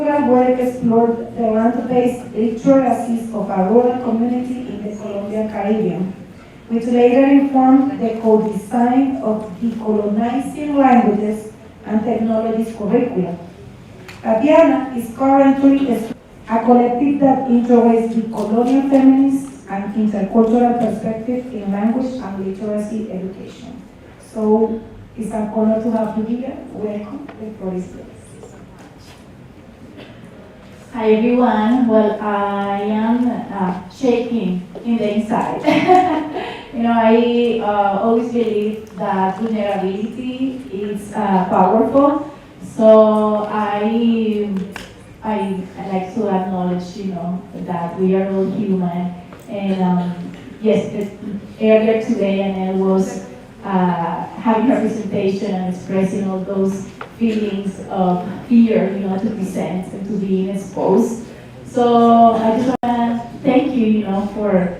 Work explored the land-based literacies of a rural community in the Colombian Caribbean, which later informed the co-design of decolonizing languages and technologies curricula. Tatiana is currently a collective that integrates the colonial feminist and intercultural perspective in language and literacy education. So it's an honor to have you here. Welcome. The floor is yours. Hi everyone. Well, I am shaking in the inside. I always believe that vulnerability is powerful. So I like to acknowledge, that we are all human. And yes, earlier today, Anel was having her presentation and expressing all those feelings of fear, to present and to be exposed. So I just want to thank you, for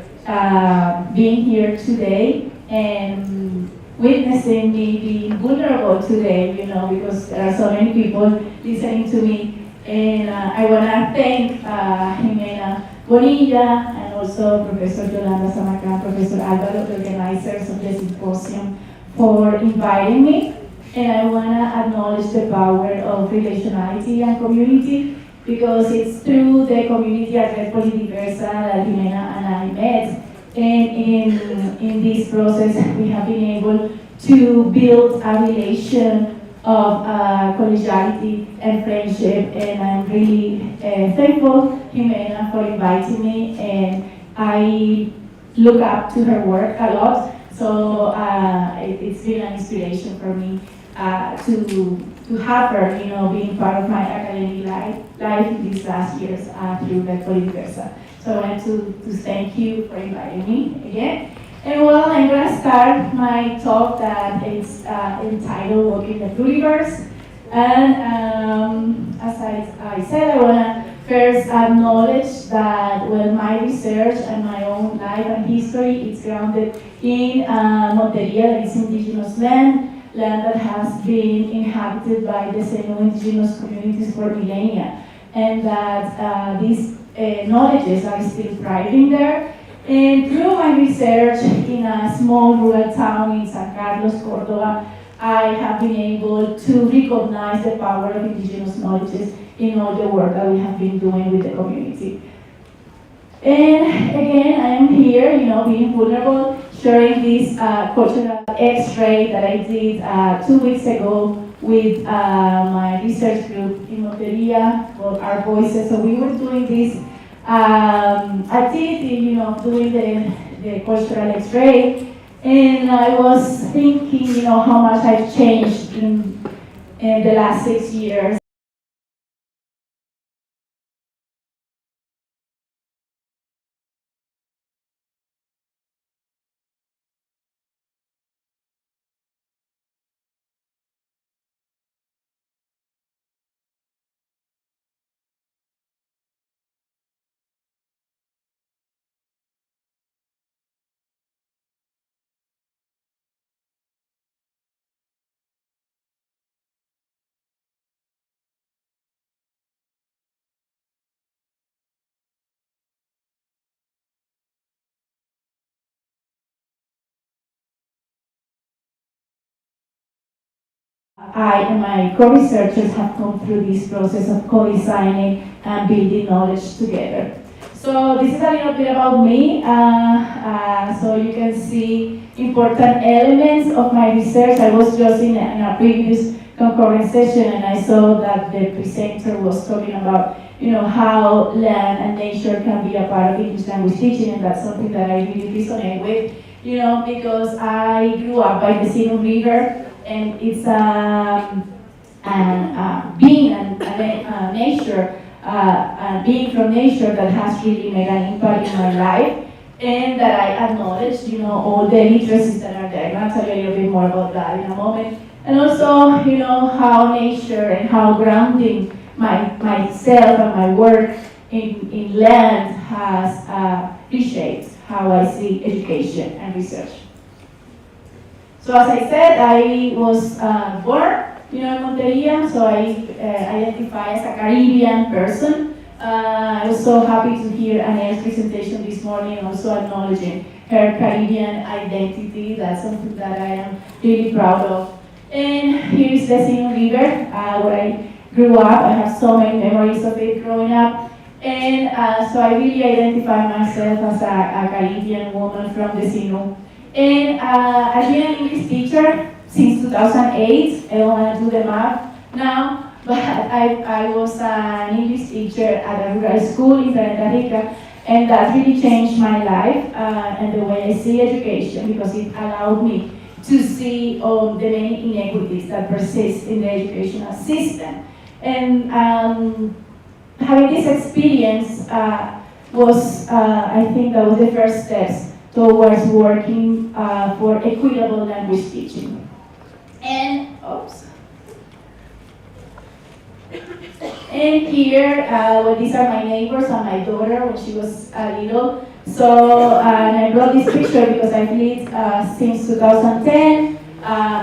being here today and witnessing me being vulnerable today, because there are so many people listening to me. And I want to thank Jimena Bonilla and also Professor Yolanda Samacan, Professor Alvaro, the organizers of the symposium, for inviting me. And I want to acknowledge the power of relationality and community, because it's through the community at Red Politiversa that Jimena and I met. And in this process, we have been able to build a relation of collegiality and friendship. And I'm really thankful, Jimena, for inviting me. And I look up to her work a lot. So it's been an inspiration for me to have her, being part of my academic life in these last years through Red Politiversa. So I wanted to thank you for inviting me again. And well, I'm going to start my talk that is entitled Walking the Pluriverse. And as I said, I want to first acknowledge that my research and my own life and history is grounded in Monteria, that is indigenous land that has been inhabited by the same indigenous communities for millennia. And that these knowledges are still thriving there. And through my research in a small rural town in San Carlos, Córdoba, I have been able to recognize the power of indigenous knowledges in all the work that we have been doing with the community. And again, I am here, being vulnerable, sharing this cultural X-ray that I did 2 weeks ago with my research group in Monteria called Our Voices. So we were doing this activity, doing the cultural X-ray, and I was thinking, how much I've changed in the last 6 years. I and my co-researchers have come through this process of co-designing and building knowledge together. So this is a little bit about me. So you can see important elements of my research. I was just in a previous concurrent session, and I saw that the presenter was talking about, how land and nature can be a part of English language teaching, and that's something that I really resonate with, because I grew up by the Sinu River, and it's being a nature, being from nature that has really made an impact in my life, and that I acknowledge, all the literacies that are there. I'm going to tell you a little bit more about that in a moment. And also, how nature and how grounding myself and my work in land has reshaped how I see education and research. So as I said, I was born in Monteria, so I identify as a Caribbean person. I was so happy to hear Anel's presentation this morning, also acknowledging her Caribbean identity. That's something that I am really proud of. And here is the Sinu River, where I grew up. I have so many memories of it growing up. And so I really identify myself as a Caribbean woman from the Sinu. And I've been an English teacher since 2008. I don't want to do the math now, but I was an English teacher at a rural school in Costa Rica, and that really changed my life and the way I see education, because it allowed me to see the many inequities that persist in the educational system. And having this experience was, I think that was the first steps towards working for equitable language teaching. And, oops. And here, well, these are my neighbors and my daughter when she was little. So, and I brought this picture because I've lived since 2010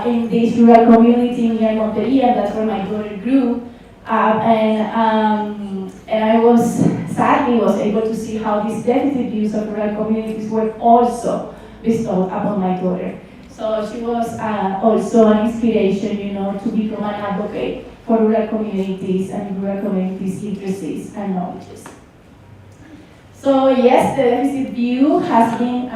in this rural community near Monteria, and that's where my daughter grew. And I sadly was able to see how these deficit views of rural communities were also bestowed upon my daughter. So she was also an inspiration, to become an advocate for rural communities and rural communities' literacies and knowledges. So yes, the deficit view has been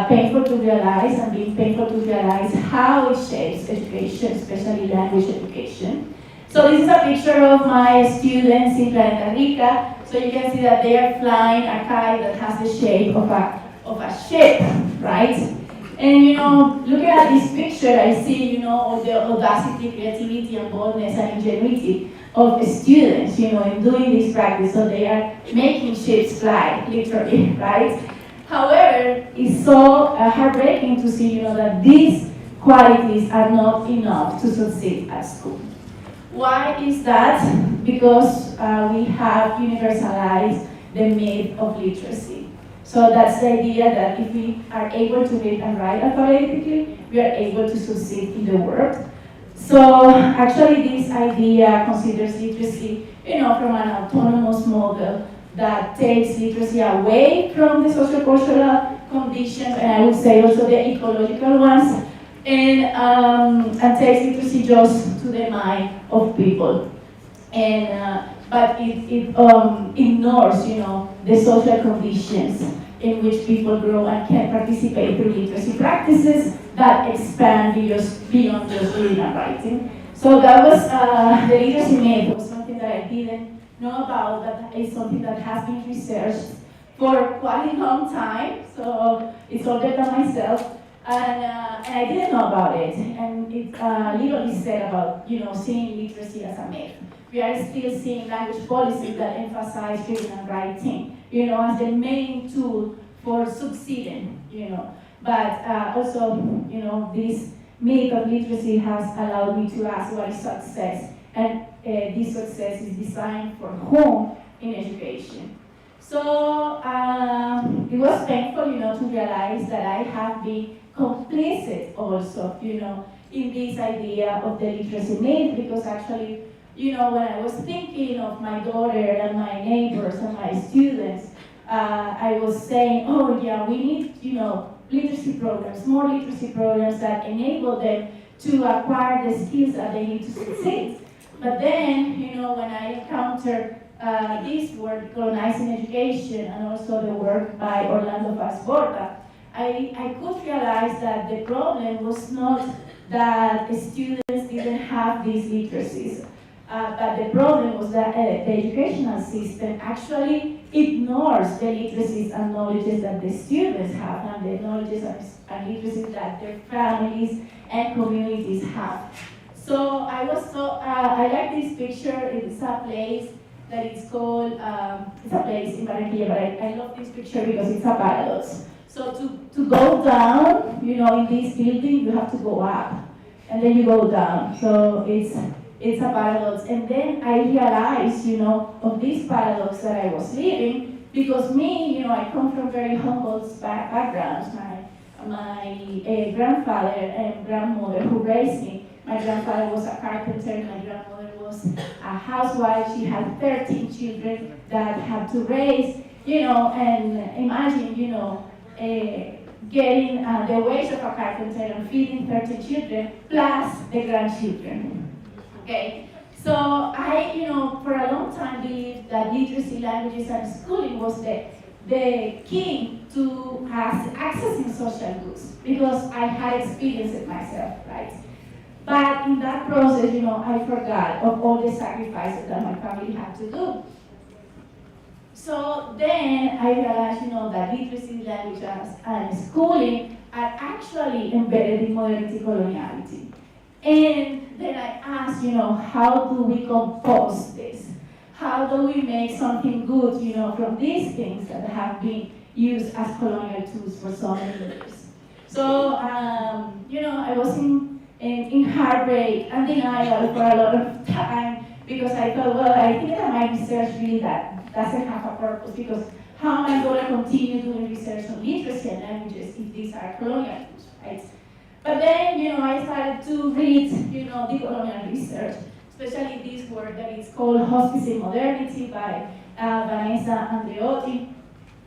painful to realize, and been painful to realize how it shapes education, especially language education. So this is a picture of my students in Costa Rica. So you can see that they are flying a kite that has the shape of a ship, right? And looking at this picture, I see, all the audacity, creativity, and boldness and ingenuity of the students, in doing this practice. So they are making ships fly, literally, right? However, it's so heartbreaking to see, that these qualities are not enough to succeed at school. Why is that? Because we have universalized the myth of literacy. So that's the idea that if we are able to read and write alphabetically, we are able to succeed in the world. So actually this idea considers literacy, from an autonomous model that takes literacy away from the social-cultural conditions, and I would say also the ecological ones, and takes literacy just to the mind of people. And but it ignores, the social conditions in which people grow and can participate through literacy practices that expand beyond just reading and writing. So that was the literacy myth. It was something that I didn't know about, that is something that has been researched for quite a long time. So it's older than myself. And I didn't know about it. And it literally said about, seeing literacy as a myth. We are still seeing language policies that emphasize reading and writing, as the main tool for succeeding, But also, this myth of literacy has allowed me to ask what is success, and this success is designed for whom in education. So it was painful, to realize that I have been complicit also, in this idea of the literacy myth, because actually, when I was thinking of my daughter and my neighbors and my students, I was saying, oh yeah, we need, literacy programs, more literacy programs that enable them to acquire the skills that they need to succeed. But then, when I encountered this work, Colonizing Education, and also the work by Orlando Vaz-Borda, I could realize that the problem was not that the students didn't have these literacies, but the problem was that the educational system actually ignores the literacies and knowledges that the students have, and the knowledges and literacies that their families and communities have. So I like this picture. It's a place that is called, it's a place in Barranquilla, but I love this picture because it's a paradox. So to go down, in this building, you have to go up, and then you go down. So it's a paradox. And then I realized, of this paradox that I was living, because me, I come from very humble backgrounds. My grandfather and grandmother who raised me, My grandfather was a carpenter, my grandmother was a housewife, she had 13 children that had to raise, and imagine, getting the wage of a carpenter and feeding 13 children plus the grandchildren. Okay, so I, for a long time believed that literacy, languages, and schooling was the key to accessing social goods because I had experienced it myself, right? But in that process, I forgot of all the sacrifices that my family had to do. So then I realized, that literacy, languages, and schooling are actually embedded in modernity coloniality. And then I asked, how do we compose this? How do we make something good, from these things that have been used as colonial tools for so many years? So, I was in heartbreak and denial for a lot of time because I thought, well, I think that my research really doesn't have a purpose because how am I going to continue doing research on literacy and languages if these are colonial tools, right? But then, I started to read, decolonial research, especially this work that is called Hospice in Modernity by Vanessa Andreotti.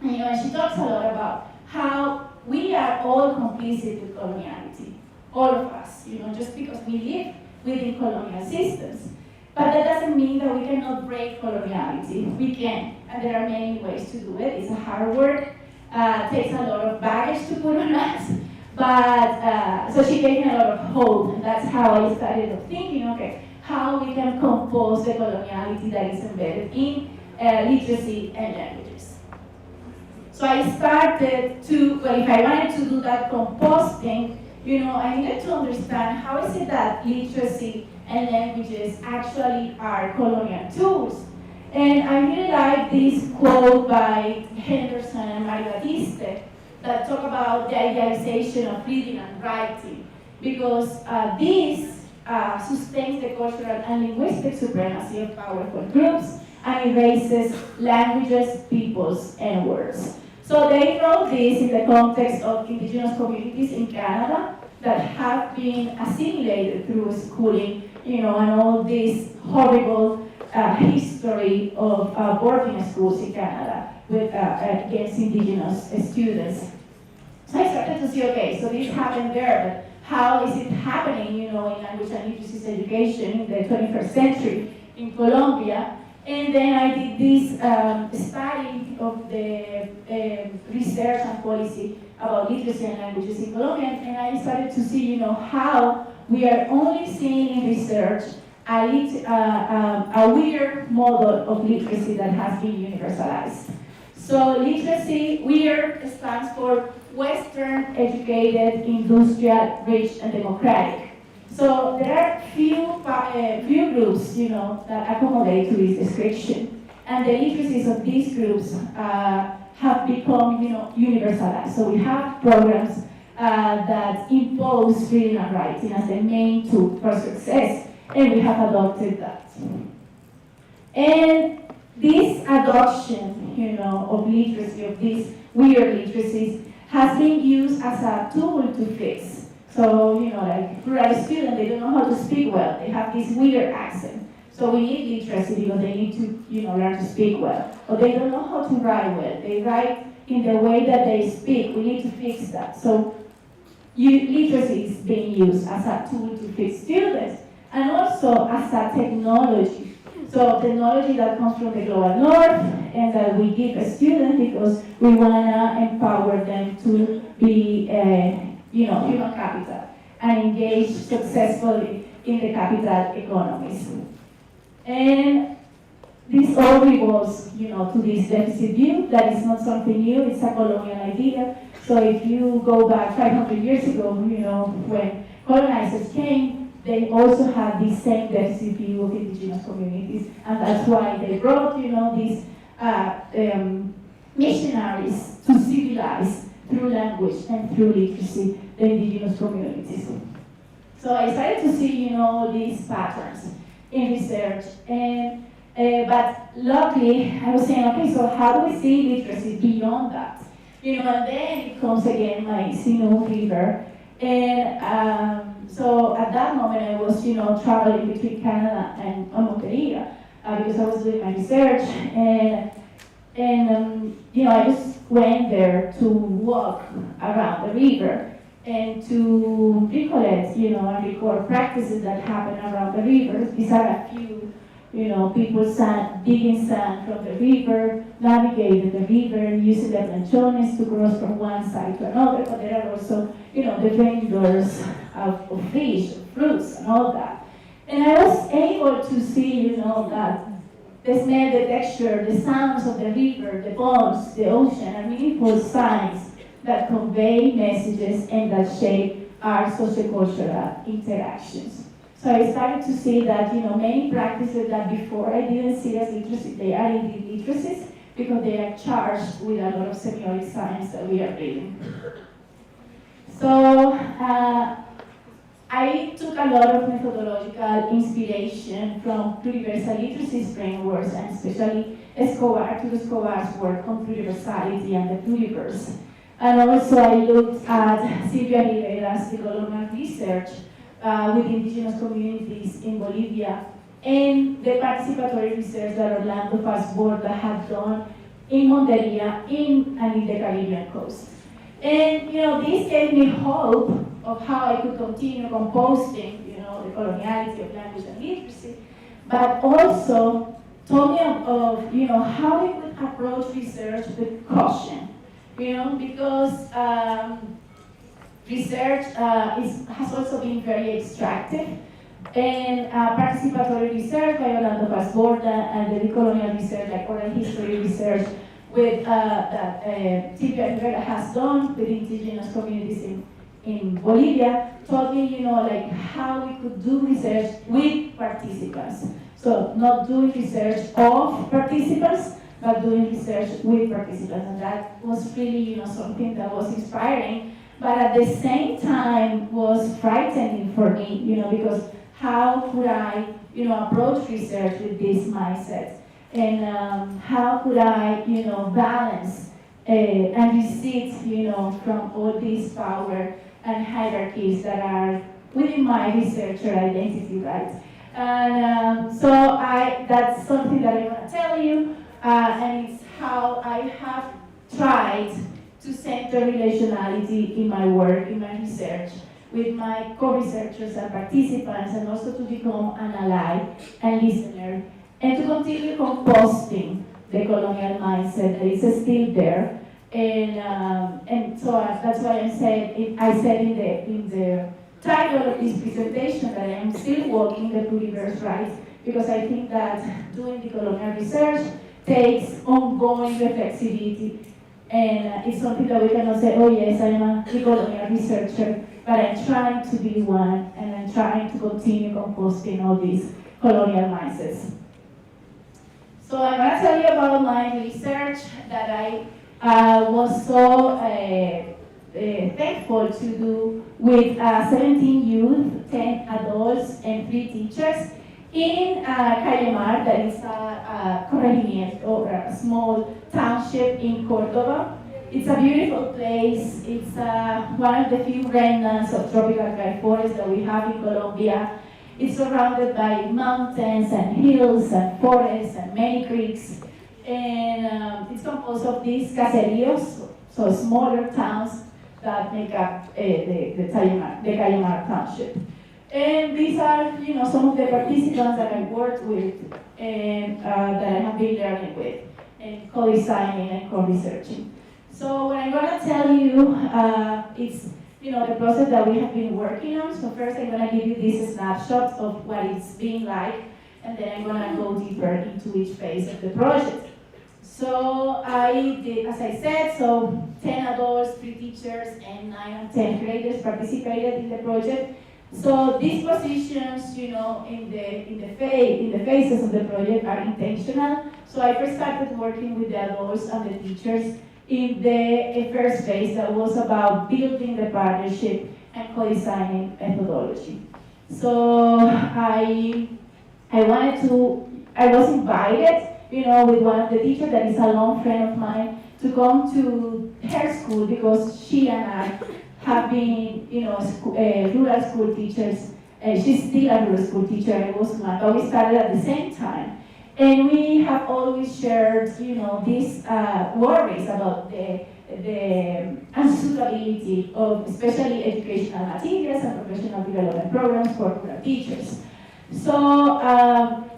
And, she talks a lot about how we are all complicit with coloniality, all of us, just because we live within colonial systems. But that doesn't mean that we cannot break coloniality. We can, and there are many ways to do it. It's a hard work, takes a lot of baggage to put on us. But, so she gave me a lot of hope, and that's how I started thinking, okay, how we can compose the coloniality that is embedded in literacy and languages. So I started to, well, if I wanted to do that composting, I needed to understand how is it that literacy and languages actually are colonial tools. And I really like this quote by Henderson and Mario Batiste that talk about the idealization of reading and writing, because this sustains the cultural and linguistic supremacy of powerful groups and erases languages, peoples, and words. So they wrote this in the context of indigenous communities in Canada that have been assimilated through schooling, and all this horrible history of boarding schools in Canada with against indigenous students. So I started to see, okay, so this happened there, but how is it happening, in language and literacy education in the 21st century in Colombia? And then I did this study of the research and policy about literacy and languages in Colombia, and I started to see, how we are only seeing in research a weird model of literacy that has been universalized. So literacy, weird, stands for Western, educated, industrial, rich, and democratic. So there are few groups, that accommodate to this description, and the literacies of these groups have become, universalized. So we have programs that impose reading and writing as the main tool for success, and we have adopted that. And this adoption, of literacy, of these weird literacies, has been used as a tool to fix. So, like rural students, they don't know how to speak well. They have this weird accent. So we need literacy because they need to, learn to speak well. Or they don't know how to write well. They write in the way that they speak. We need to fix that. So literacy is being used as a tool to fix students and also as a technology. So technology that comes from the global north and that we give a student because we want to empower them to be, human capital and engage successfully in the capital economies. And this all revolves, to this deficit view that is not something new, it's a colonial idea. So if you go back 500 years ago, when colonizers came, they also had this same deficit view of indigenous communities, and that's why they brought, these missionaries to civilize through language and through literacy the indigenous communities. So I started to see, these patterns in research, and but luckily I was saying, okay, so how do we see literacy beyond that? And then it comes again my Sinu River, and So at that moment, I was, traveling between Canada and Monteria because I was doing my research, and I just went there to walk around the river and to recollect, and record practices that happen around the river. These are a few, people digging sand from the river, navigating the river, using the planchones to cross from one side to another. But there are also, the vendors of fish, fruits, and all that. And I was able to see, that the smell, the texture, the sounds of the river, the ponds, the ocean are meaningful signs that convey messages and that shape our sociocultural interactions. So I started to see that, many practices that before I didn't see as literacy, they are indeed literacies because they are charged with a lot of semiotic science that we are reading. So I took a lot of methodological inspiration from pluriversal literacy frameworks, and especially Arturo Escobar's work on pluriversality and the pluriverse. And also I looked at Silvia Rivera's decolonial research with indigenous communities in Bolivia, and the participatory research that Orlando Fassborda had done in Monteria and in the Caribbean coast. And this gave me hope of how I could continue composting, the coloniality of language and literacy, but also told me of, how we could approach research with caution, because research has also been very extractive, and participatory research by Orlando Fassborda and the decolonial research, like oral history research, with that Silvia Rivera has done with indigenous communities in Bolivia, taught me, like how we could do research with participants. So not doing research of participants, but doing research with participants. And that was really, something that was inspiring, but at the same time was frightening for me, because how could I, approach research with this mindset? And how could I, balance and resist, from all this power and hierarchies that are within my researcher identity, right? And so that's something that I want to tell you, and it's how I have tried to center relationality in my work, in my research, with my co-researchers and participants, and also to become an ally and listener, and to continue composting the colonial mindset that is still there. And so that's why I said in the title of this presentation that I am still walking the pluriverse, right? Because I think that doing the colonial research takes ongoing reflexivity, and it's something that we cannot say, oh yes, I am a decolonial researcher, but I'm trying to be one, and I'm trying to continue composting all these colonial mindsets. So I'm going to tell you about my research that I was so thankful to do with 17 youth, 10 adults, and 3 teachers in Cayamar, that is a corregimiento, or a small township in Córdoba. It's a beautiful place. It's one of the few remnants of tropical dry forest that we have in Colombia. It's surrounded by mountains and hills and forests and many creeks. And it's composed of these caseríos, so smaller towns that make up the Cayamar township. And these are, some of the participants that I worked with and that I have been learning with, and co-designing and co-researching. So what I'm going to tell you, it's the process that we have been working on. So first I'm going to give you this snapshot of what it's been like, and then I'm going to go deeper into each phase of the project. So I did, as I said, 10 adults, 3 teachers, and 9 and 10 graders participated in the project. So these positions, in the phases of the project are intentional. So I first started working with the adults and the teachers in the first phase that was about building the partnership and co-designing methodology. So I was invited, with one of the teachers that is a long friend of mine, to come to her school because she and I have been, rural school teachers. She's still a rural school teacher, I was one, but we started at the same time. And we have always shared, these worries about the unsuitability of especially educational materials and professional development programs for rural teachers. So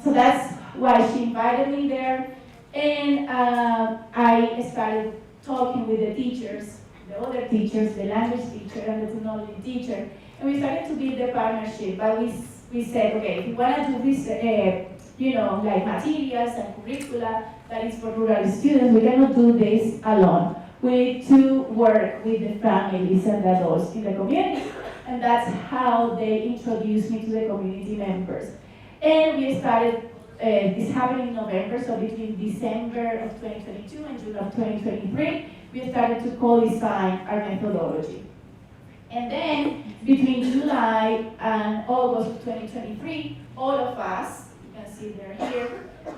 that's why she invited me there. And I started talking with the teachers, the other teachers, the language teacher and the technology teacher. And we started to build a partnership, but we said, okay, if we want to do this, like materials and curricula that is for rural students, we cannot do this alone. We need to work with the families and the adults in the community. And that's how they introduced me to the community members. And we started, this happened in November, so between December of 2022 and June of 2023, we started to co-design our methodology. And then, between July and August of 2023, all of us, you can see they're here,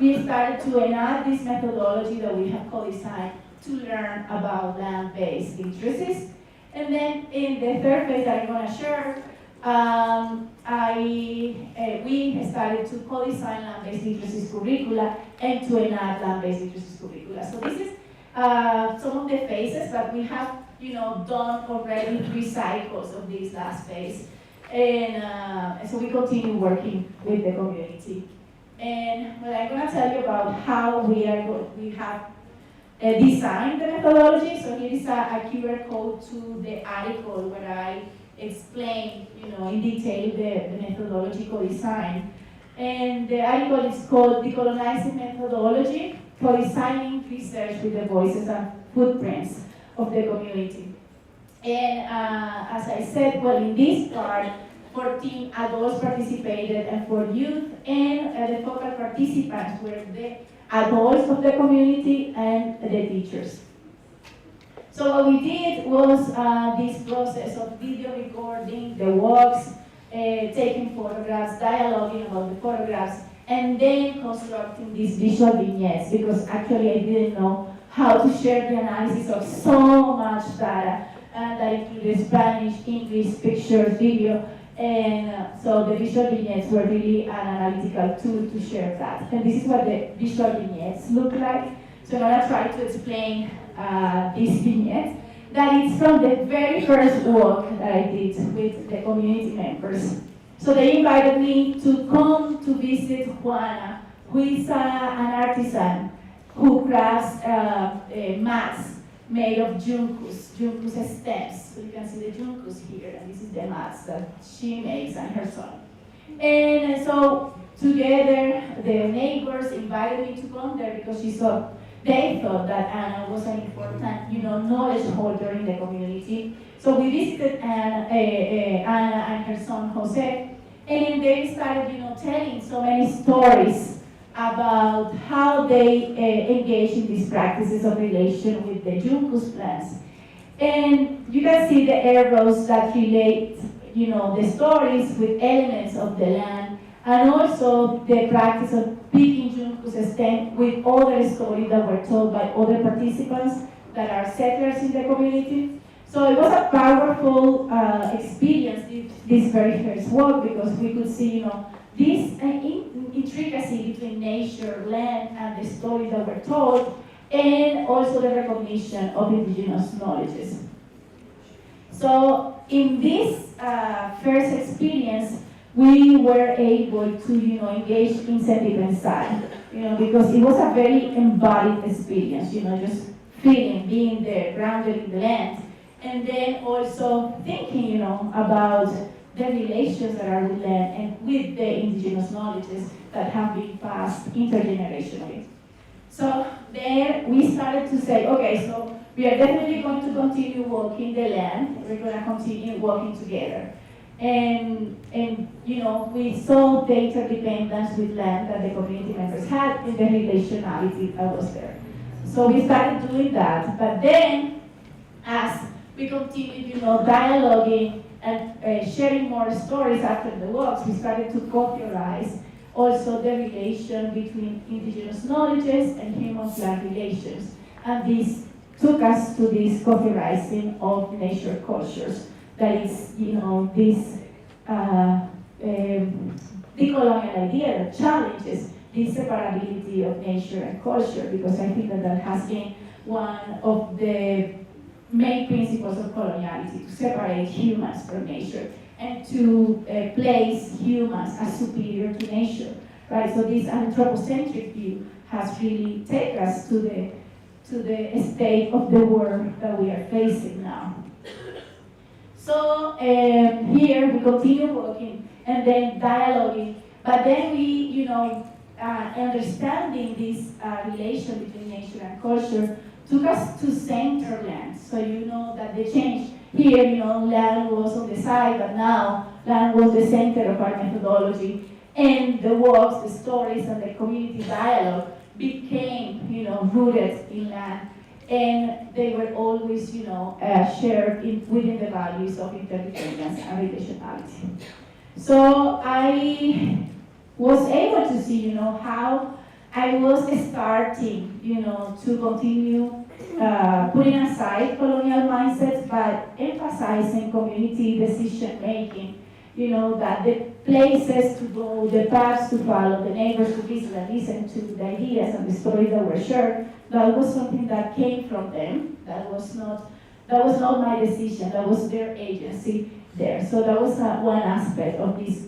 we started to enact this methodology that we have co-designed to learn about land-based literacies. And then, in the third phase that I'm going to share, we started to co-design land-based literacies curricula and to enact land-based literacies curricula. So this is some of the phases, but we have done already 3 cycles of this last phase. And so we continue working with the community. And I'm going to tell you about how we have designed the methodology. So here is a QR code to the article where I explain, in detail the methodological design. And the article is called Decolonizing Methodology, Co-Designing Research with the Voices and Footprints of the Community. And as I said, well, in this part, 14 adults participated and for youth, and the focal participants were the adults of the community and the teachers. So what we did was this process of video recording the walks, taking photographs, dialoguing about the photographs, and then constructing these visual vignettes, because actually I didn't know how to share the analysis of so much data that included Spanish, English, pictures, video, and so the visual vignettes were really an analytical tool to share that. And this is what the visual vignettes look like. So I'm going to try to explain this vignette that is from the very first walk that I did with the community members. So they invited me to come to visit Juana, who is an artisan who crafts mats made of juncus stems. So you can see the juncus here, and this is the mats that she makes and her son. And so together, the neighbors invited me to come there because they thought that Anna was an important, knowledge holder in the community. So we visited Anna and her son Jose, and they started, telling so many stories about how they engage in these practices of relation with the juncus plants. And you can see the arrows that relate, the stories with elements of the land, and also the practice of picking juncus stem with other stories that were told by other participants that are settlers in the community. So it was a powerful experience, this very first walk, because we could see, this intricacy between nature, land, and the stories that were told, and also the recognition of indigenous knowledges. So in this first experience, we were able to, engage in sentiment, because it was a very embodied experience, just feeling, being there, grounded in the land, and then also thinking, about the relations that are with land and with the indigenous knowledges that have been passed intergenerationally. So there we started to say, okay, so we are definitely going to continue walking the land. We're going to continue walking together. And we saw the interdependence with land that the community members had in the relationality that was there. So we started doing that. But then, as we continued, dialoguing and sharing more stories after the walks, we started to popularize also the relation between indigenous knowledges and human-plant relations. And this took us to this popularizing of nature cultures that is, this decolonial idea that challenges this separability of nature and culture, because I think that has been one of the main principles of coloniality, to separate humans from nature and to place humans as superior to nature, right? So this anthropocentric view has really taken us to the state of the world that we are facing now. So here we continue working and then dialoguing, but then we, understanding this relation between nature and culture took us to center land. So you know that the change here, land was on the side, but now land was the center of our methodology. And the works, the stories, and the community dialogue became, rooted in land. And they were always, shared within the values of interdependence and relationality. So I was able to see, how I was starting, to continue putting aside colonial mindsets, but emphasizing community decision making. That the places to go, the paths to follow, the neighbors to visit and listen to, the ideas and the stories that were shared, that was something that came from them. That was not my decision. That was their agency there. So that was one aspect of this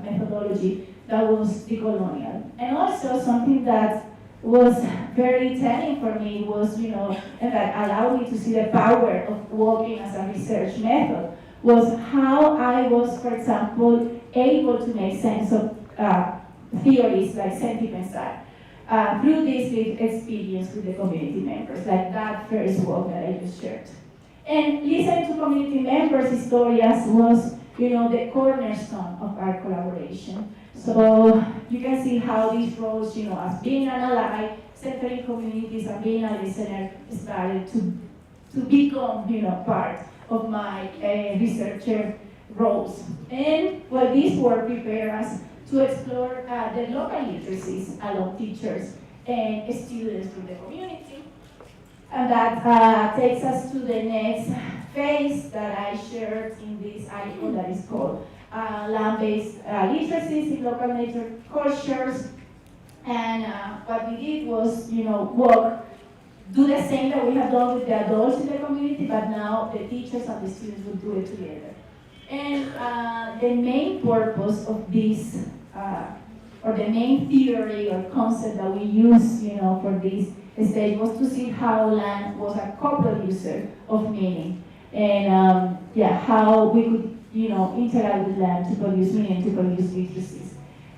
methodology that was decolonial. And also something that was very telling for me was, and that allowed me to see the power of working as a research method, was how I was, for example, able to make sense of theories like sentiment side through this lived experience with the community members, like that first work that I just shared. And listening to community members' historias was, the cornerstone of our collaboration. So you can see how these roles, as being an ally, centering communities, and being a listener started to become, part of my researcher roles. And this work prepared us to explore the local literacies along teachers and students from the community. And that takes us to the next phase that I shared in this article that is called land-based literacies in local nature cultures. And what we did was, do the same that we have done with the adults in the community, but now the teachers and the students will do it together. And the main purpose of this, or the main theory or concept that we use, for this stage was to see how land was a co-producer of meaning, and how we could, interact with land to produce meaning, to produce literacies.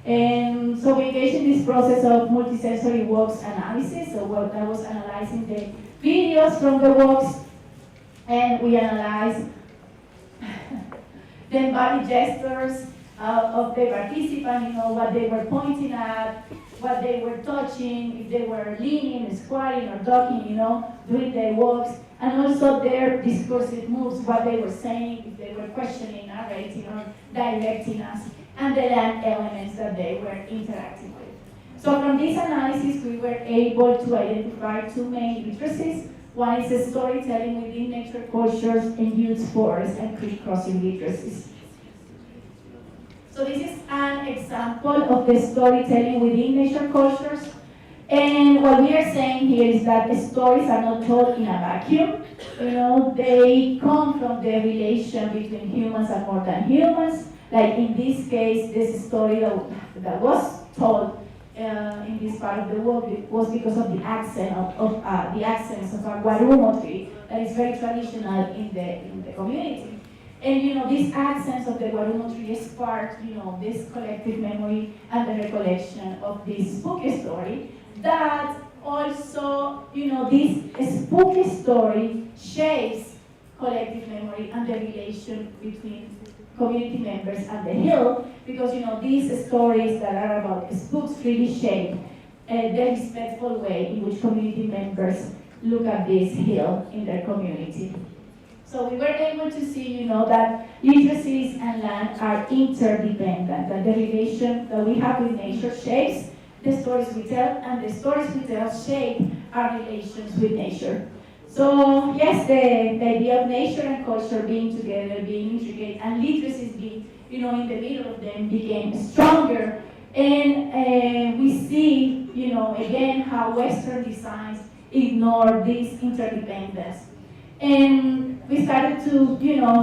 And so we engaged in this process of multisensory works analysis. So I was analyzing the videos from the works, and we analyzed the body gestures of the participant, what they were pointing at, what they were touching, if they were leaning, squatting, or ducking, doing their walks, and also their discursive moves, what they were saying, if they were questioning, narrating, or directing us, and the land elements that they were interacting with. So from this analysis, we were able to identify two main literacies. One is storytelling within nature cultures and youth forests and creek crossing literacies. So this is an example of the storytelling within nature cultures. And what we are saying here is that the stories are not told in a vacuum. They come from the relation between humans and more than humans. Like in this case, this story that was told in this part of the world was because of the accent of the accents of our guarumo tree that is very traditional in the community. And these accents of the guarumo tree spark this collective memory and the recollection of this spooky story. That also this spooky story shapes collective memory and the relation between community members and the hill, because these stories that are about spooks really shape the respectful way in which community members look at this hill in their community. So we were able to see, that literacies and land are interdependent, that the relation that we have with nature shapes the stories we tell, and the stories we tell shape our relations with nature. So yes, the idea of nature and culture being together, being intricate, and literacy being, in the middle of them became stronger. And we see, again, how Western designs ignore this interdependence. And we started to,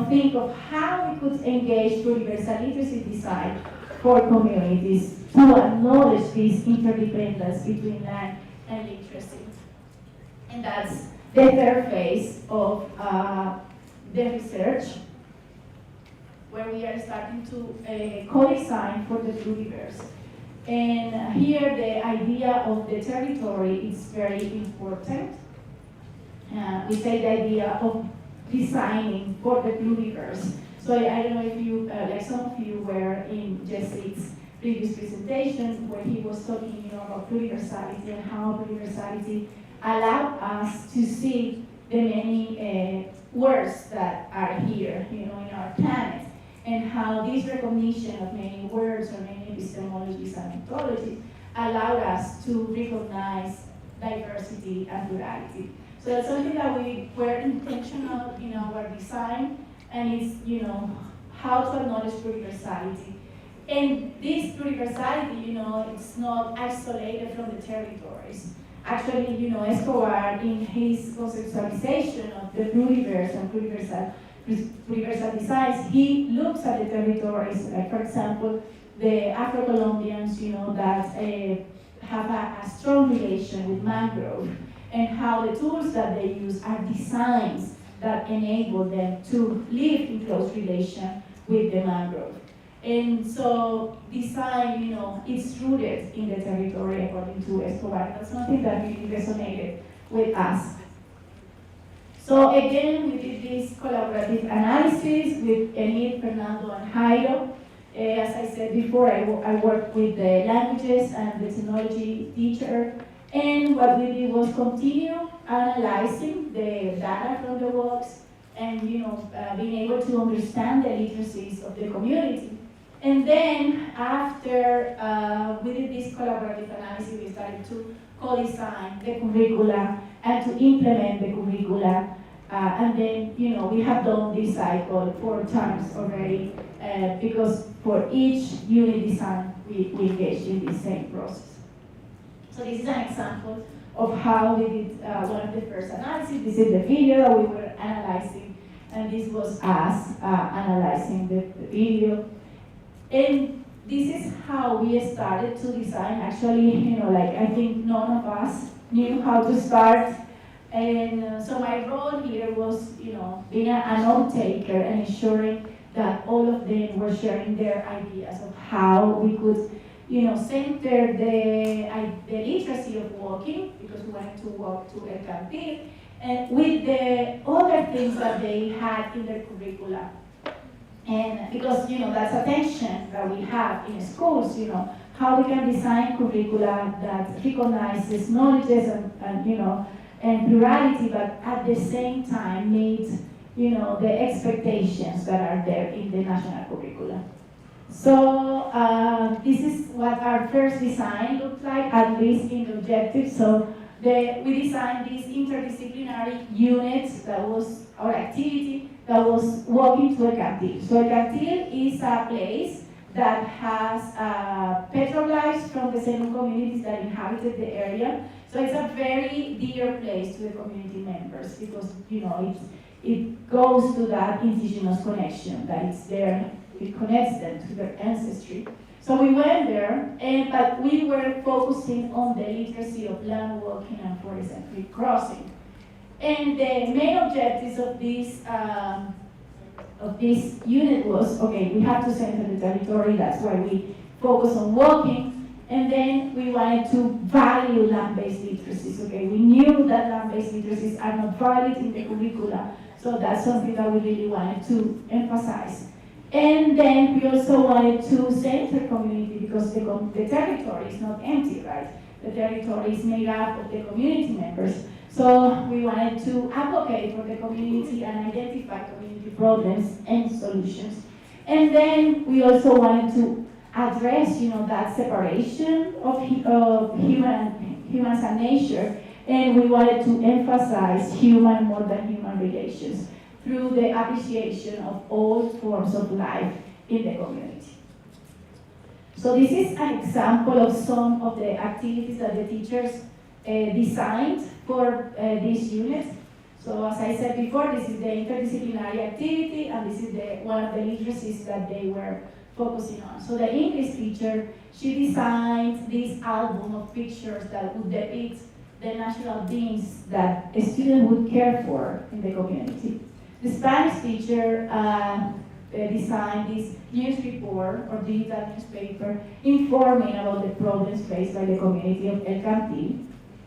think of how we could engage universal literacy design for communities to acknowledge this interdependence between land and literacy. And that's the third phase of the research, where we are starting to co-design for the pluriverse. And here the idea of the territory is very important. We say the idea of designing for the pluriverse. So I don't know if you, like some of you were in Jesse's previous presentation where he was talking, about pluriversality and how pluriversality allowed us to see the many words that are here, in our planet, and how this recognition of many words or many epistemologies and methodologies allowed us to recognize diversity and plurality. So that's something that we were intentional in our design, and it's, how to acknowledge pluriversality. And this pluriversality, it's not isolated from the territories. Actually, Escobar, in his conceptualization of the pluriverse and pluriversal designs, he looks at the territories, like, for example, the Afro-Colombians, that have a strong relation with mangrove, and how the tools that they use are designs that enable them to live in close relation with the mangrove. And so design, is rooted in the territory according to Escobar. That's something that really resonated with us. So again, we did this collaborative analysis with Emil, Fernando, and Jairo. As I said before, I worked with the languages and the technology teacher. And what we did was continue analyzing the data from the works and being able to understand the literacies of the community. And then after we did this collaborative analysis, we started to co-design the curricula and to implement the curricula. And then, we have done this cycle 4 times already because for each unit design, we engaged in the same process. So this is an example of how we did one of the first analyses. This is the video that we were analyzing, and this was us analyzing the video. And this is how we started to design. Actually, I think none of us knew how to start. And so my role here was, being a note taker and ensuring that all of them were sharing their ideas of how we could center the literacy of walking, because we wanted to walk to El Cantil, and with the other things that they had in their curricula. And because, that's a tension that we have in schools, how we can design curricula that recognizes knowledges and plurality, but at the same time meet, the expectations that are there in the national curricula. So this is what our first design looked like, at least in the objective. So we designed this interdisciplinary unit that was our activity that was walking to El Cantil. So El Cantil is a place that has petroglyphs from the same communities that inhabited the area. So it's a very dear place to the community members because it goes to that indigenous connection that it's there. It connects them to their ancestry. So we went there, but we were focusing on the literacy of land walking and forest and creek crossing. And the main objectives of this unit was, okay, we have to center the territory, that's why we focus on walking, and then we wanted to value land-based literacies, okay? We knew that land-based literacies are not valued in the curricula, so that's something that we really wanted to emphasize. And then we also wanted to center community because the territory is not empty, right? The territory is made up of the community members. So we wanted to advocate for the community and identify community problems and solutions. And then we also wanted to address, that separation of humans and nature, And we wanted to emphasize human more than human relations through the appreciation of all forms of life in the community. So this is an example of some of the activities that the teachers designed for this unit. So as I said before, this is the interdisciplinary activity, and this is one of the literacies that they were focusing on. So the English teacher, she designed this album of pictures that would depict the national beings that a student would care for in the community. The Spanish teacher designed this news report or digital newspaper informing about the problems faced by the community of El Cantil.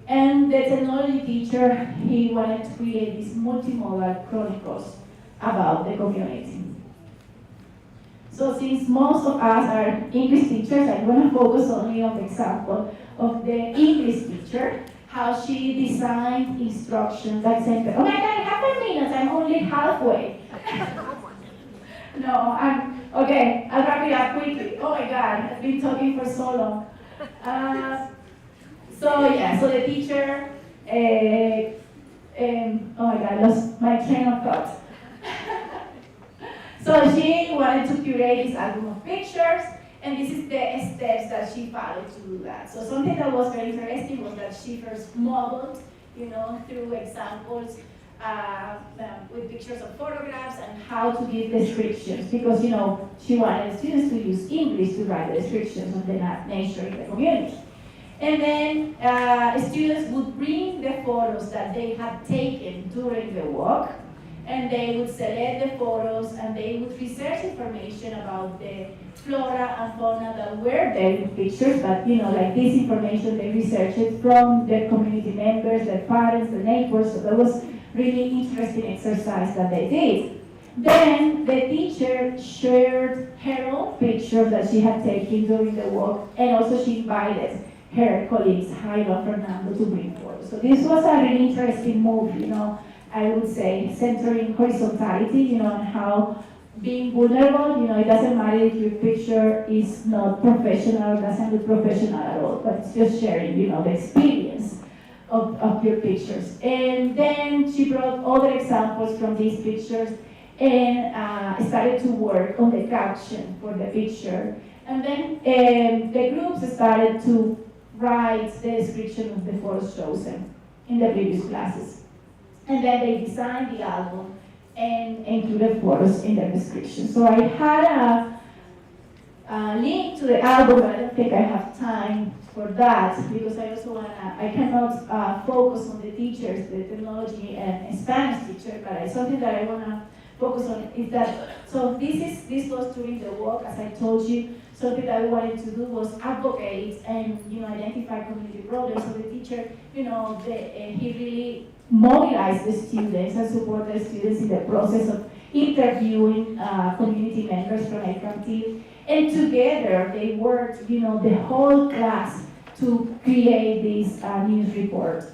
And the technology teacher, he wanted to create these multimodal chronicles about the community. So since most of us are English teachers, I'm going to focus only on the example of the English teacher, how she designed instructions that said, oh my God, I have 5 minutes, I'm only halfway. No, okay, I'll wrap it up quickly. Oh my God, I've been talking for so long. So the teacher, oh my God, I lost my train of thought. So she wanted to curate this album of pictures, and this is the steps that she followed to do that. So something that was very interesting was that she first modeled, through examples with pictures of photographs and how to give descriptions, because she wanted students to use English to write the descriptions of the nature in the community. And then students would bring the photos that they had taken during the walk, and they would select the photos and they would research information about the flora and fauna that were there in pictures, but like this information they researched it from their community members, their parents, the neighbors, so that was really interesting exercise that they did. Then the teacher shared her own picture that she had taken during the walk, and also she invited her colleagues, Paiba and Fernando, to bring photos. So this was a really interesting move, I would say, centering horizontality, and how being vulnerable, it doesn't matter if your picture is not professional, doesn't look professional at all, but it's just sharing, the experience of your pictures. And then she brought other examples from these pictures and started to work on the caption for the picture. And then the groups started to write the description of the photos chosen in the previous classes. And then they designed the album and included photos in the description. So I had a link to the album, but I don't think I have time for that, because I also I cannot focus on the teachers, the technology and Spanish teacher, but something that I want to focus on is that, so this was during the walk, as I told you. Something that I wanted to do was advocate and identify community problems. So the teacher, he really mobilized the students and supported the students in the process of interviewing community members from El Cantil. And together they worked, the whole class to create this news report.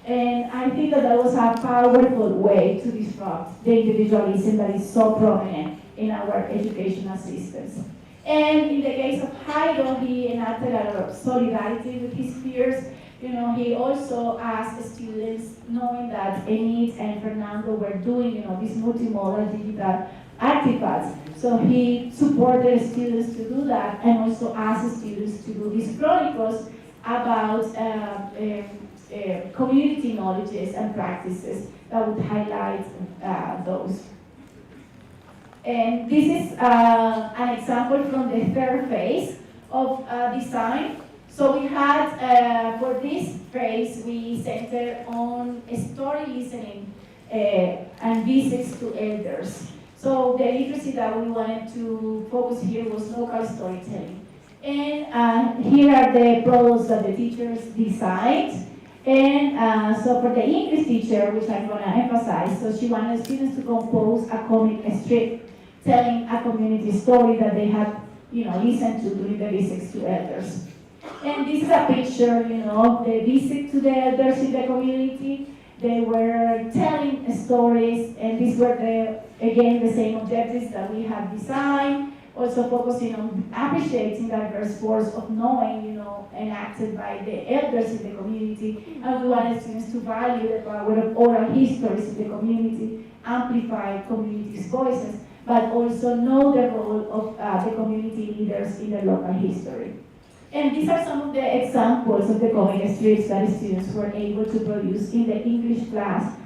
And I think that was a powerful way to disrupt the individualism that is so prominent in our educational systems. And in the case of Jairo, he enacted a lot of solidarity with his peers. He also asked students, knowing that Enid and Fernando were doing, these multimodal digital artifacts. So he supported students to do that, and also asked students to do these chronicles about community knowledges and practices that would highlight those. And this is an example from the third phase of design. So we had, for this phase, we centered on story listening and visits to elders. So the literacy that we wanted to focus here was local storytelling. And here are the products that the teachers designed. And so for the English teacher, which I'm going to emphasize, so she wanted students to compose a comic strip telling a community story that they had, listened to during the visits to elders. And this is a picture, the visit to the elders in the community. They were telling stories, and these were again the same objectives that we had designed. also focusing on appreciating diverse forms of knowing, enacted by the elders in the community, and we want students to value the power of oral histories in the community, amplify communities' voices, but also know the role of the community leaders in the local history. And these are some of the examples of the comic strips that students were able to produce in the English class.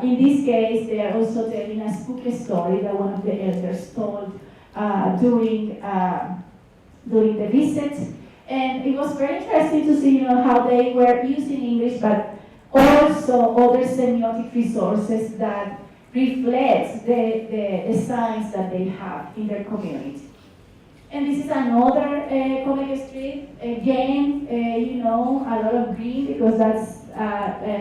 In this case, they are also telling a spooky story that one of the elders told during the visit. And it was very interesting to see, how they were using English, but also other semiotic resources that reflect the signs that they have in their community. And this is another comic strip, again, a lot of green because that's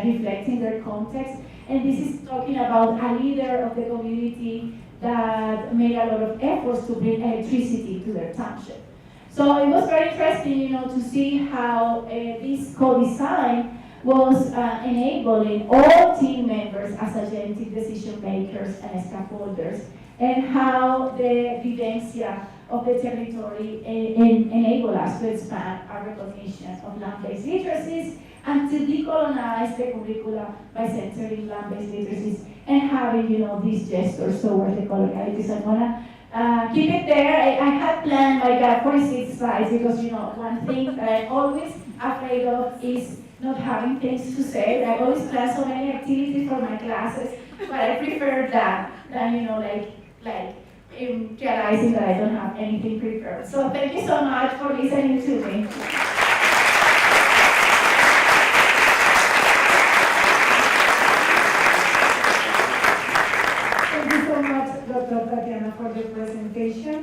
reflecting their context. And this is talking about a leader of the community that made a lot of efforts to bring electricity to their township. So it was very interesting, to see how this co-design was enabling all team members as agentic decision makers and scaffolders, and how the vivencia of the territory enable us to expand our recognition of land-based literacies and to decolonize the curricula by centering land-based literacies and having, these gestures towards the colonialities. I'm gonna keep it there. I had planned like 46 slides because, one thing that I'm always afraid of is not having things to say. I always plan so many activities for my classes, but I prefer that than, realizing that I don't have anything prepared. So thank you so much for listening to me. Thank you so much, Dr. Tatiana, for the presentation.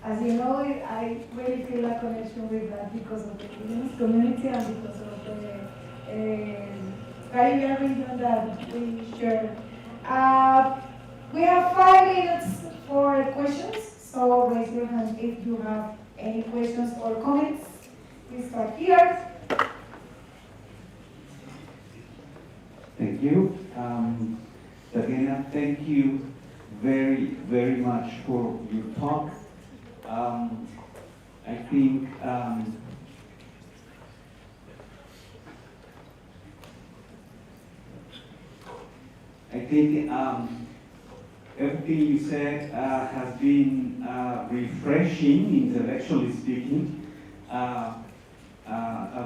As you know, I really feel a connection with that because of the indigenous community and because of the Caribbean region that we share. We have 5 minutes for questions, so raise your hand if you have any questions or comments. We start here. Thank you. Tatiana, thank you very, very much for your talk. I think everything you said has been refreshing, intellectually speaking, a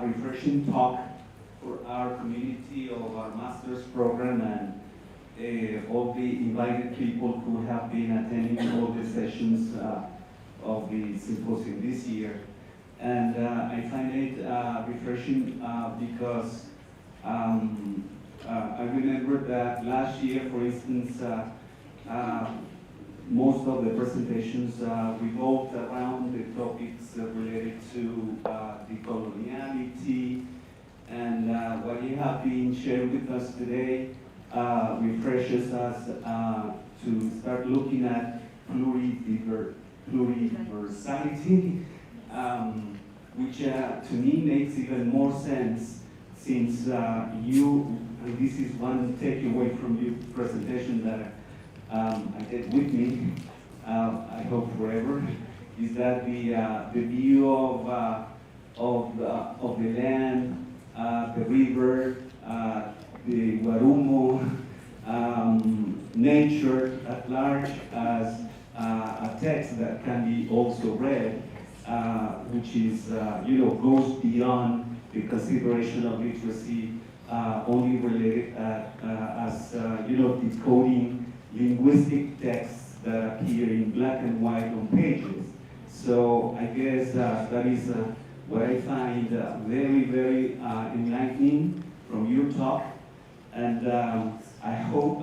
refreshing talk for our community of our master's program and all the invited people who have been attending all the sessions of the symposium this year. And I find it refreshing because I remember that last year, for instance, most of the presentations revolved around the topics related to decoloniality, and what you have been sharing with us today refreshes us to start looking at pluriversality, which to me makes even more sense since and this is one takeaway from your presentation that I take with me, I hope forever, is that the view of the land, the river, the Warumo, nature at large as a text that can be also read, which is goes beyond the consideration of literacy only related as decoding linguistic texts that appear in black and white on pages. So I guess that is what I find very, very enlightening from your talk, and I hope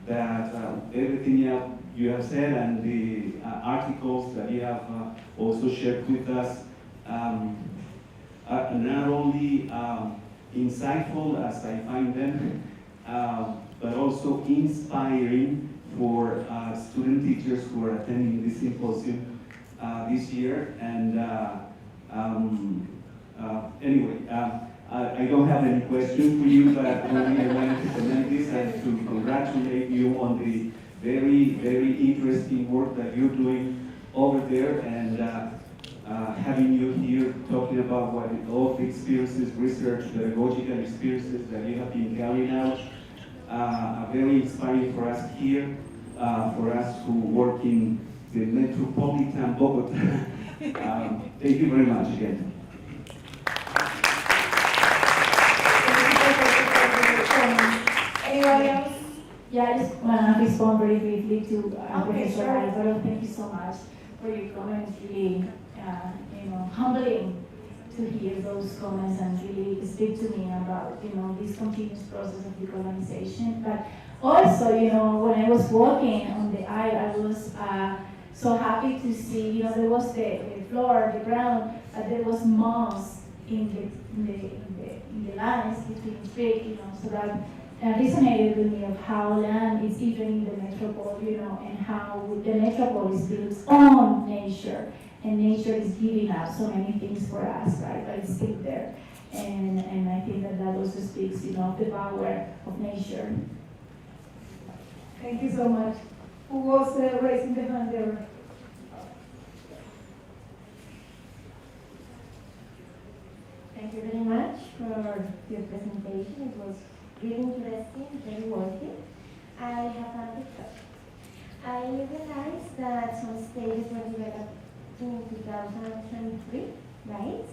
that everything you have said and the articles that you have also shared with us are not only insightful as I find them, but also inspiring for student teachers who are attending this symposium this year. And anyway, I don't have any questions for you, but only I wanted to comment this and to congratulate you on the very, very interesting work that you're doing over there, and having you here talking about what all the experiences, research, pedagogical experiences that you have been carrying out, are very inspiring for us here, for us who work in the metropolitan Bogota. Thank you very much again. Anybody else? Yeah, I just want to respond very briefly to Okay, Professor sure. Alvaro. Thank you so much for your comments. Really, humbling to hear those comments and really speak to me about, this continuous process of decolonization. But also, when I was walking on the aisle, I was so happy to see, there was the floor, the ground, but there was moss in the lines between street, so that resonated with me of how land is even in the metropole, and how the metropole is built on nature, and nature is giving us so many things for us, right? But it's still there, and I think that also speaks, of the power of nature. Thank you so much. Who was raising the hand there? Thank you very much for your presentation. It was really interesting, very worthy. I have a big question. I realized that some stages were developed in 2023, right?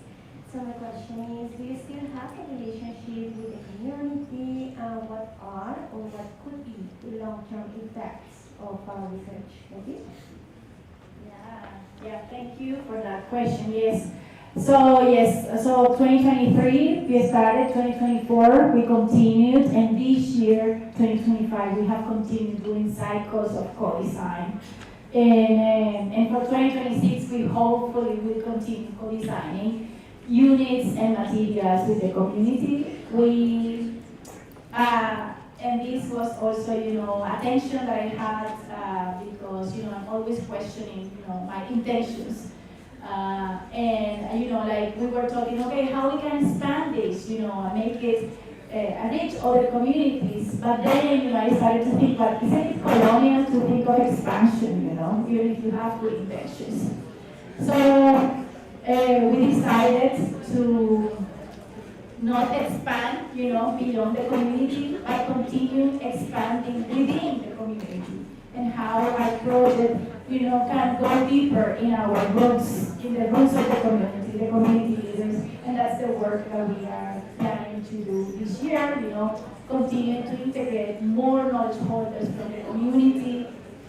So my question is, do you still have a relationship with the community, and what are or what could be the long-term effects of our research like this? Yeah, thank you for that question. So 2023, we started, 2024, we continued, and this year, 2025, we have continued doing cycles of co-design. And for 2026, we hopefully will continue co-designing units and materials with the community. And this was also, attention that I had because, I'm always questioning, my intentions. We were talking, okay, how we can expand this, and make it reach other communities. But then, I started to think, but isn't it colonial to think of expansion, even if you have good intentions? So we decided to not expand, beyond the community, but continue expanding within the community, and how our project, can go deeper in our roots, in the roots of the community leaders, and that's the work that we are planning to do this year, continue to integrate more knowledge holders from the community,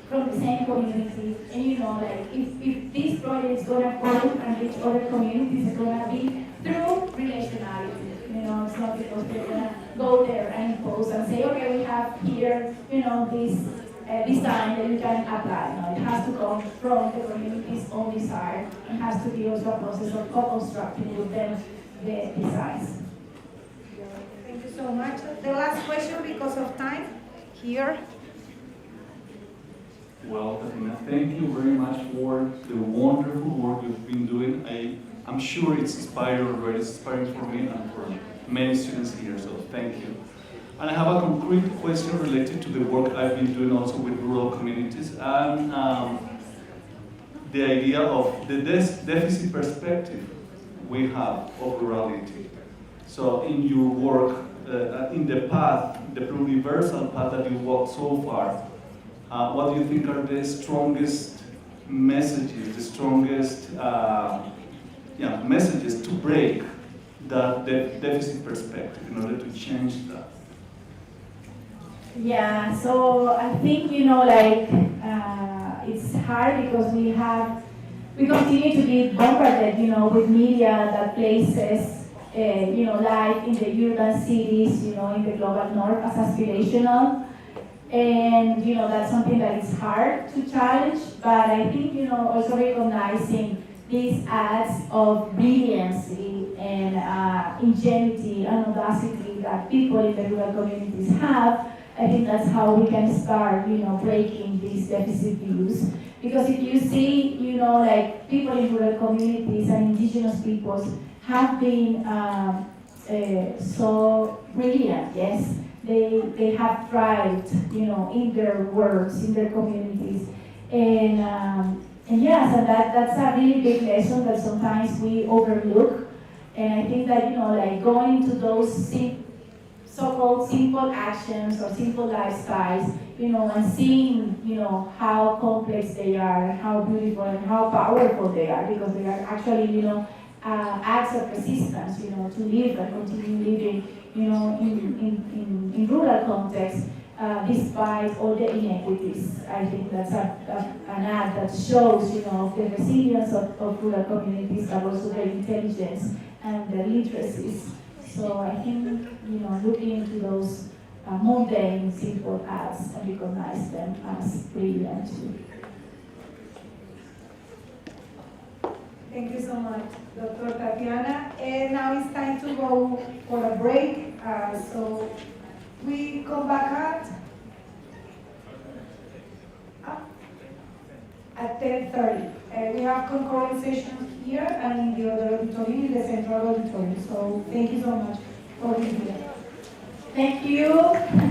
from the same community, and if this project is going to grow and reach other communities, it's going to be through relationality. It's not because we're going to go there and impose and say, okay, we have here, this design that you can apply. No, it has to come from the community's own desire, and has to be also a process of co-constructing with them the designs. Thank you so much. The last question, because of time, here. Well, Katina, thank you very much for the wonderful work you've been doing. I'm sure it's inspiring already. It's inspiring for me and for many students here, so thank you. And I have a concrete question related to the work I've been doing also with rural communities, and the idea of the deficit perspective we have of rurality. So in your work, in the path, the pluriversal path that you walked so far, what do you think are the strongest messages, the strongest messages to break the deficit perspective in order to change that? Yeah, so I think, it's hard because we continue to be bombarded, with media that places, life in the urban cities, in the global north as aspirational. And, that's something that is hard to challenge, but I think, also recognizing these acts of brilliancy and ingenuity and audacity that people in the rural communities have. I think that's how we can start, breaking these deficit views. Because if you see, people in rural communities and indigenous peoples have been so brilliant, yes, they have thrived, in their works, in their communities. And yes, and that's a really big lesson that sometimes we overlook. And I think that, like going to those so-called simple actions or simple lifestyles, and seeing, how complex they are, and how beautiful and how powerful they are, because they are actually, acts of resistance, to live and continue living, in rural contexts, despite all the inequities. I think that's an act that shows, the resilience of rural communities, but also their intelligence and their literacies. So I think, looking into those mundane, simple acts and recognize them as brilliant too. Thank you so much, Dr. Tatiana. And now it's time to go for a break. So we come back at 10:30. We have concurrent sessions here and in the other auditorium, in the central auditorium. So thank you so much for being here. Thank you.